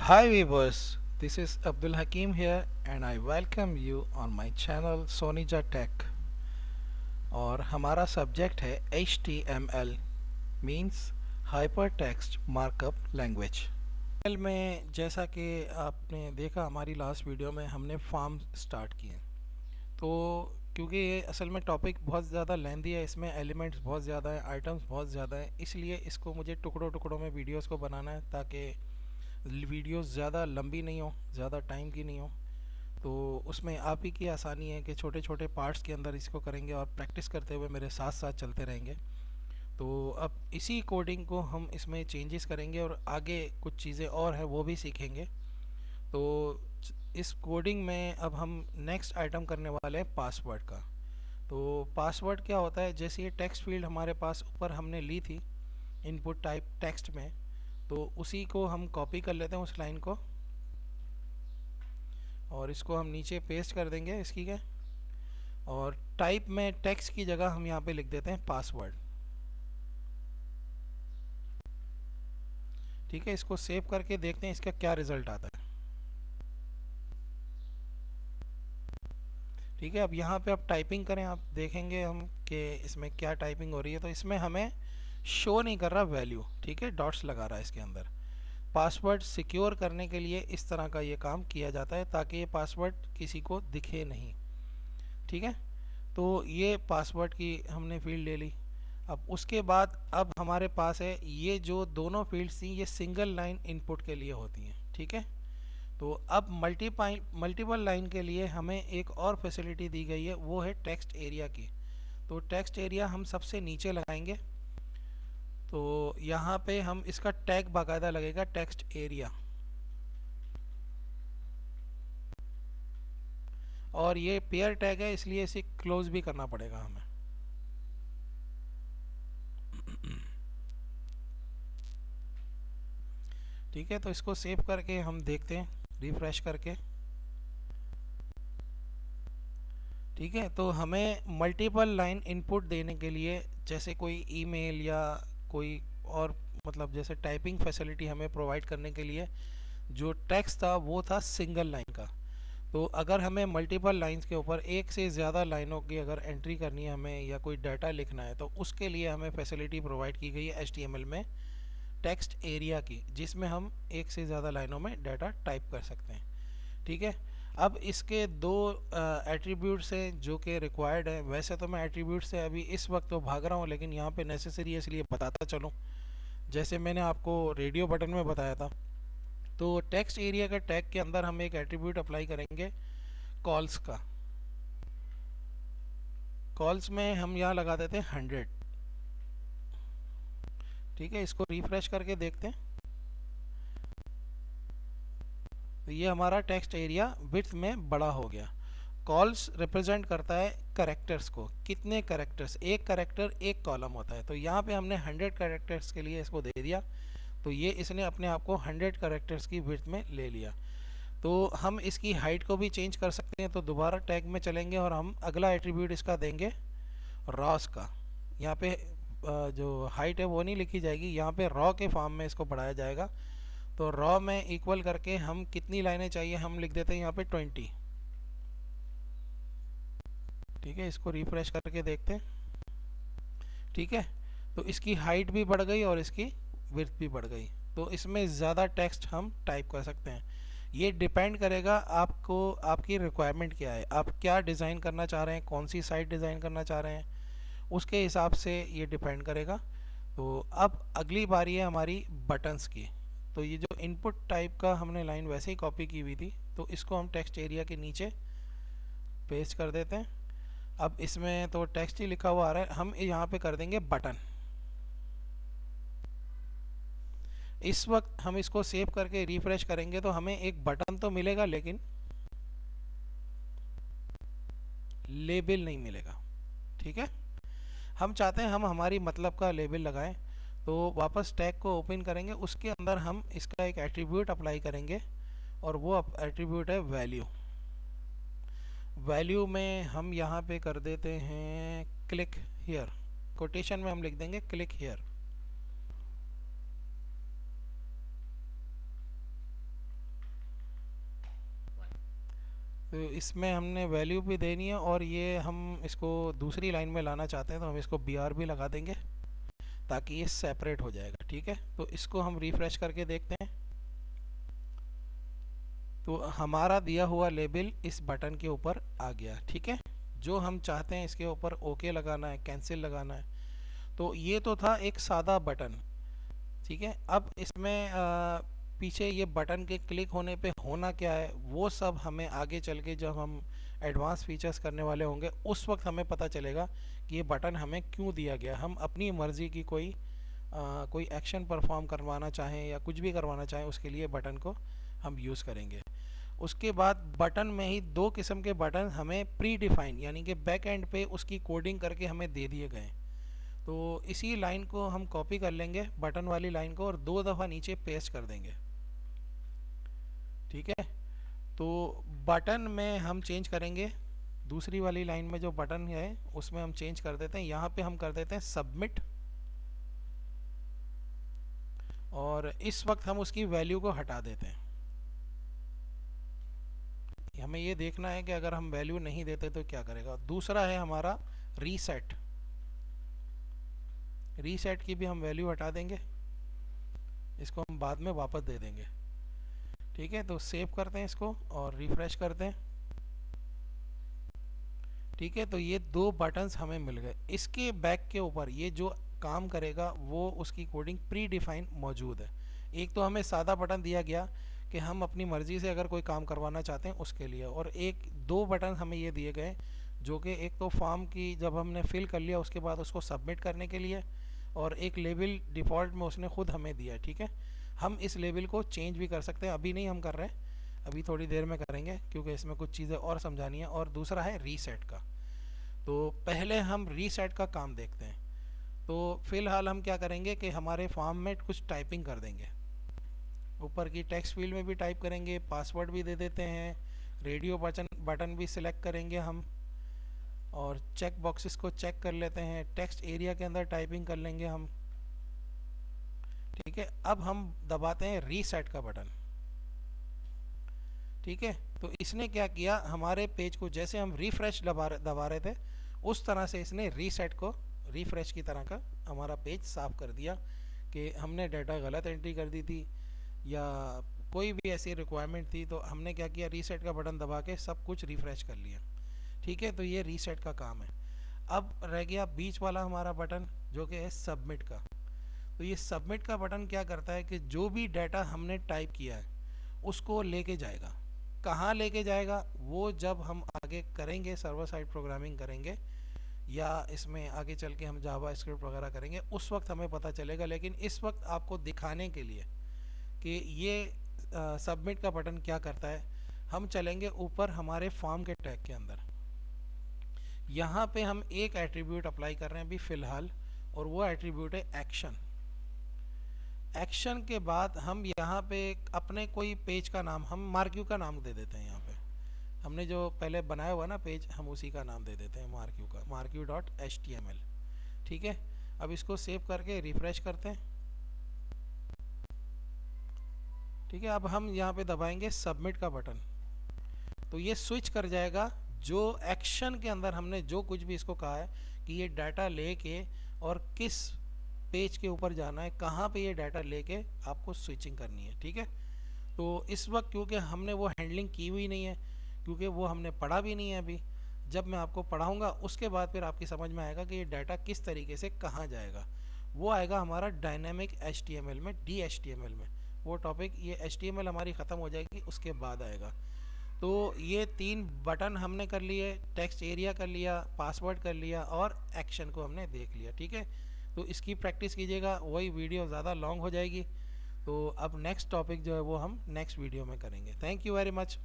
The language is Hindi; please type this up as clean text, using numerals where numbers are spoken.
Hi viewers, this is Abdul Hakim here and I welcome you on my channel Sonija Tech और हमारा सब्जेक्ट है HTML means Hypertext Markup Language। में जैसा कि आपने देखा हमारी लास्ट वीडियो में हमने फॉर्म स्टार्ट किए, तो क्योंकि ये असल में टॉपिक बहुत ज़्यादा लेंदी है, इसमें एलिमेंट्स बहुत ज़्यादा हैं, आइटम्स बहुत ज़्यादा हैं, इसलिए इसको मुझे टुकड़ों टुकड़ों में वीडियोस को बनाना है ताकि वीडियोस ज़्यादा लंबी नहीं हो, ज़्यादा टाइम की नहीं हो। तो उसमें आप ही की आसानी है कि छोटे छोटे पार्ट्स के अंदर इसको करेंगे और प्रैक्टिस करते हुए मेरे साथ साथ चलते रहेंगे। तो अब इसी कोडिंग को हम इसमें चेंजेस करेंगे और आगे कुछ चीज़ें और हैं वो भी सीखेंगे। तो इस कोडिंग में अब हम नेक्स्ट आइटम करने वाले हैं पासवर्ड का। तो पासवर्ड क्या होता है, जैसे ये टेक्स्ट फील्ड हमारे पास ऊपर हमने ली थी इनपुट टाइप टेक्स्ट में, तो उसी को हम कॉपी कर लेते हैं उस लाइन को और इसको हम नीचे पेस्ट कर देंगे इसकी के, और टाइप में टेक्स्ट की जगह हम यहाँ पे लिख देते हैं पासवर्ड। ठीक है, इसको सेव करके देखते हैं इसका क्या रिजल्ट आता है। ठीक है, अब यहाँ पे आप टाइपिंग करें, आप देखेंगे हम कि इसमें क्या टाइपिंग हो रही है। तो इसमें हमें शो नहीं कर रहा वैल्यू, ठीक है, डॉट्स लगा रहा है इसके अंदर। पासवर्ड सिक्योर करने के लिए इस तरह का ये काम किया जाता है ताकि ये पासवर्ड किसी को दिखे नहीं। ठीक है, तो ये पासवर्ड की हमने फील्ड ले ली। अब उसके बाद अब हमारे पास है ये जो दोनों फील्ड्स थी, ये सिंगल लाइन इनपुट के लिए होती हैं। ठीक है, तो अब मल्टीपल लाइन के लिए हमें एक और फैसिलिटी दी गई है, वो है टेक्स्ट एरिया की। तो टेक्स्ट एरिया हम सबसे नीचे लगाएंगे। तो यहाँ पे हम इसका टैग बाकायदा लगेगा टेक्स्ट एरिया, और ये पेयर टैग है इसलिए इसे क्लोज भी करना पड़ेगा हमें। ठीक है, तो इसको सेव करके हम देखते हैं रिफ्रेश करके। ठीक है, तो हमें मल्टीपल लाइन इनपुट देने के लिए, जैसे कोई ईमेल या कोई और मतलब जैसे टाइपिंग फैसिलिटी हमें प्रोवाइड करने के लिए, जो टेक्स्ट था वो था सिंगल लाइन का। तो अगर हमें मल्टीपल लाइंस के ऊपर एक से ज़्यादा लाइनों की अगर एंट्री करनी है हमें, या कोई डाटा लिखना है, तो उसके लिए हमें फैसिलिटी प्रोवाइड की गई है HTML में टेक्स्ट एरिया की, जिसमें हम एक से ज़्यादा लाइनों में डाटा टाइप कर सकते हैं। ठीक है, अब इसके दो एट्रीब्यूट्स हैं जो कि रिक्वायर्ड है। वैसे तो मैं एट्रीब्यूट से अभी इस वक्त तो भाग रहा हूँ, लेकिन यहाँ पे नेसेसरी है इसलिए बताता चलूँ। जैसे मैंने आपको रेडियो बटन में बताया था, तो टेक्स्ट एरिया के टैग के अंदर हम एक एट्रीब्यूट अप्लाई करेंगे कॉल्स का। कॉल्स में हम यहाँ लगा देते हैं 100। ठीक है, इसको रिफ्रेश करके देखते हैं। तो ये हमारा टेक्स्ट एरिया विड्थ में बड़ा हो गया। कॉल्स रिप्रेजेंट करता है करेक्टर्स को, कितने करेक्टर्स, एक करेक्टर एक कॉलम होता है। तो यहाँ पे हमने 100 करेक्टर्स के लिए इसको दे दिया, तो ये इसने अपने आप को 100 करेक्टर्स की विड्थ में ले लिया। तो हम इसकी हाइट को भी चेंज कर सकते हैं। तो दोबारा टैग में चलेंगे और हम अगला एट्रीब्यूट इसका देंगे रॉस का। यहाँ पे जो हाइट है वो नहीं लिखी जाएगी, यहाँ पे रॉ के फॉर्म में इसको बढ़ाया जाएगा। तो रॉ में इक्वल करके हम कितनी लाइनें चाहिए हम लिख देते हैं यहाँ पे 20। ठीक है, इसको रिफ्रेश करके देखते हैं। ठीक है, तो इसकी हाइट भी बढ़ गई और इसकी विड्थ भी बढ़ गई। तो इसमें ज़्यादा टेक्स्ट हम टाइप कर सकते हैं। ये डिपेंड करेगा आपको, आपकी रिक्वायरमेंट क्या है, आप क्या डिज़ाइन करना चाह रहे हैं, कौन सी साइट डिज़ाइन करना चाह रहे हैं, उसके हिसाब से ये डिपेंड करेगा। तो अब अगली बारी है हमारी बटन्स की। तो ये जो इनपुट टाइप का हमने लाइन वैसे ही कॉपी की हुई थी, तो इसको हम टेक्स्ट एरिया के नीचे पेस्ट कर देते हैं। अब इसमें तो टेक्स्ट ही लिखा हुआ आ रहा है, हम यहाँ पे कर देंगे बटन। इस वक्त हम इसको सेव करके रिफ्रेश करेंगे तो हमें एक बटन तो मिलेगा, लेकिन लेबल नहीं मिलेगा। ठीक है, हम चाहते हैं हम हमारी मतलब का लेबल लगाएं। तो वापस टैग को ओपन करेंगे, उसके अंदर हम इसका एक एट्रीब्यूट अप्लाई करेंगे, और वो एट्रीब्यूट है वैल्यू। वैल्यू में हम यहाँ पे कर देते हैं क्लिक हियर, कोटेशन में हम लिख देंगे क्लिक हियर। तो इसमें हमने वैल्यू भी देनी है और ये हम इसको दूसरी लाइन में लाना चाहते हैं तो हम इसको बी आर भी लगा देंगे ताकि ये सेपरेट हो जाएगा। ठीक है, तो इसको हम रिफ्रेश करके देखते हैं। तो हमारा दिया हुआ लेबल इस बटन के ऊपर आ गया। ठीक है, जो हम चाहते हैं इसके ऊपर ओके लगाना है, कैंसिल लगाना है। तो ये तो था एक सादा बटन। ठीक है, अब इसमें पीछे ये बटन के क्लिक होने पे होना क्या है वो सब हमें आगे चल के जब हम एडवांस फीचर्स करने वाले होंगे उस वक्त हमें पता चलेगा कि ये बटन हमें क्यों दिया गया। हम अपनी मर्ज़ी की कोई एक्शन परफॉर्म करवाना चाहें या कुछ भी करवाना चाहें उसके लिए बटन को हम यूज़ करेंगे। उसके बाद बटन में ही दो किस्म के बटन हमें प्री डिफाइन यानी कि बैक एंड पे उसकी कोडिंग करके हमें दे दिए गए। तो इसी लाइन को हम कॉपी कर लेंगे, बटन वाली लाइन को, और 2 दफ़ा नीचे पेस्ट कर देंगे। ठीक है, तो बटन में हम चेंज करेंगे, दूसरी वाली लाइन में जो बटन है उसमें हम चेंज कर देते हैं। यहाँ पे हम कर देते हैं सबमिट, और इस वक्त हम उसकी वैल्यू को हटा देते हैं। हमें ये देखना है कि अगर हम वैल्यू नहीं देते तो क्या करेगा। दूसरा है हमारा रीसेट। रीसेट की भी हम वैल्यू हटा देंगे, इसको हम बाद में वापस दे देंगे। ठीक है, तो सेव करते हैं इसको और रिफ्रेश करते हैं। ठीक है, तो ये 2 बटन्स हमें मिल गए। इसके बैक के ऊपर ये जो काम करेगा वो उसकी कोडिंग प्री डिफाइन मौजूद है। एक तो हमें सादा बटन दिया गया कि हम अपनी मर्ज़ी से अगर कोई काम करवाना चाहते हैं उसके लिए, और 2 बटन हमें ये दिए गए जो कि एक तो फॉर्म की जब हमने फिल कर लिया उसके बाद उसको सबमिट करने के लिए, और एक लेबल डिफ़ॉल्ट में उसने ख़ुद हमें दिया। ठीक है, हम इस लेबल को चेंज भी कर सकते हैं, अभी नहीं हम कर रहे हैं, अभी थोड़ी देर में करेंगे क्योंकि इसमें कुछ चीज़ें और समझानी है। और दूसरा है रीसेट का। तो पहले हम रीसेट का काम देखते हैं। तो फ़िलहाल हम क्या करेंगे कि हमारे फॉर्म में कुछ टाइपिंग कर देंगे, ऊपर की टेक्स्ट फील्ड में भी टाइप करेंगे, पासवर्ड भी दे देते हैं, रेडियो बटन भी सिलेक्ट करेंगे हम, और चेक बॉक्सेस को चेक कर लेते हैं, टेक्स्ट एरिया के अंदर टाइपिंग कर लेंगे हम। ठीक है, अब हम दबाते हैं रीसेट का बटन। ठीक है, तो इसने क्या किया, हमारे पेज को जैसे हम रिफ्रेश दबा रहे थे उस तरह से इसने रीसेट को रिफ्रेश की तरह का हमारा पेज साफ कर दिया कि हमने डाटा गलत एंट्री कर दी थी या कोई भी ऐसी रिक्वायरमेंट थी, तो हमने क्या किया, रीसेट का बटन दबा के सब कुछ रिफ्रेश कर लिया। ठीक है, तो ये रीसेट का काम है। अब रह गया बीच वाला हमारा बटन जो कि है सबमिट का। तो ये सबमिट का बटन क्या करता है कि जो भी डाटा हमने टाइप किया है उसको लेके जाएगा। कहाँ लेके जाएगा वो जब हम आगे करेंगे, सर्वर साइड प्रोग्रामिंग करेंगे या इसमें आगे चल के हम जावा स्क्रिप्ट वगैरह करेंगे उस वक्त हमें पता चलेगा। लेकिन इस वक्त आपको दिखाने के लिए कि ये सबमिट का बटन क्या करता है, हम चलेंगे ऊपर हमारे फॉर्म के टैग के अंदर। यहाँ पे हम एक एट्रीब्यूट अप्लाई कर रहे हैं अभी फ़िलहाल, और वो एट्रीब्यूट है एक्शन। एक्शन के बाद हम यहाँ पे अपने कोई पेज का नाम, हम मार्क्यू का नाम दे देते हैं। यहाँ पे हमने जो पहले बनाया हुआ ना पेज, हम उसी का नाम दे देते हैं मार्क्यू का, marqueue.html। ठीक है, अब इसको सेव करके रिफ्रेश करते हैं। ठीक है, अब हम यहाँ पे दबाएंगे सबमिट का बटन, तो ये स्विच कर जाएगा। जो एक्शन के अंदर हमने जो कुछ भी इसको कहा है कि ये डाटा लेके और किस पेज के ऊपर जाना है, कहाँ पे ये डाटा लेके आपको स्विचिंग करनी है। ठीक है, तो इस वक्त क्योंकि हमने वो हैंडलिंग की हुई नहीं है, क्योंकि वो हमने पढ़ा भी नहीं है अभी, जब मैं आपको पढ़ाऊँगा उसके बाद फिर आपकी समझ में आएगा कि ये डाटा किस तरीके से कहाँ जाएगा। वो आएगा हमारा डायनेमिक HTML में, DHTML में। वो टॉपिक, ये HTML हमारी ख़त्म हो जाएगी उसके बाद आएगा। तो ये 3 बटन हमने कर लिए, टेक्स्ट एरिया कर लिया, पासवर्ड कर लिया और एक्शन को हमने देख लिया। ठीक है, तो इसकी प्रैक्टिस कीजिएगा, वही वीडियो ज़्यादा लॉन्ग हो जाएगी। तो अब नेक्स्ट टॉपिक जो है वो हम नेक्स्ट वीडियो में करेंगे। Thank you very much.